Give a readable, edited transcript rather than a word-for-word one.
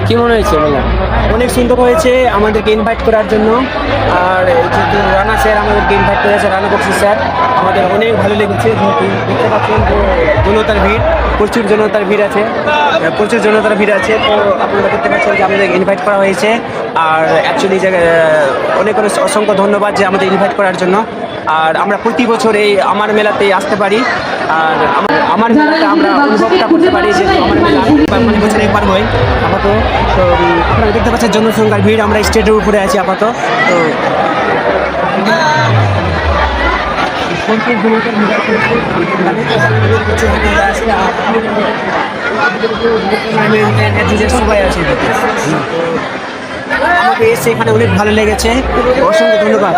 কি মনে হয়েছে মেলা? অনেক সুন্দর হয়েছে, আমাদেরকে ইনভাইট করার জন্য। আর যেহেতু রানা স্যার আমাদেরকে ইনভাইট করেছে, রানা বক্সি স্যার, আমাদের অনেক ভালো লেগেছে। যেহেতু দেখতে পাচ্ছেন যে জনতার ভিড়, প্রচুর জনতার ভিড় আছে, প্রচুর জনতার ভিড় আছে। তো আপনারা দেখতে পাচ্ছেন যে আমাদের ইনভাইট করা হয়েছে। আর অ্যাকচুয়ালি যে অনেক অনেক অসংখ্য ধন্যবাদ যে আমাদের ইনভাইট করার জন্য। আর আমরা প্রতি বছর এই আমার মেলাতে আসতে পারি। আর আমার মেলাতে আমরা অনুভবটা করতে পারি, যেহেতু আমার মেলা মানে বছরে একবার হয় আপাতত। তো আপনারা দেখতে পাচ্ছেন জনসংখ্যার ভিড়, আমরা স্টেজের উপরে আছি আপাতত। তো সবাই আছে। আমাকে এসে এখানে অনেক ভালো লেগেছে, অসংখ্য ধন্যবাদ।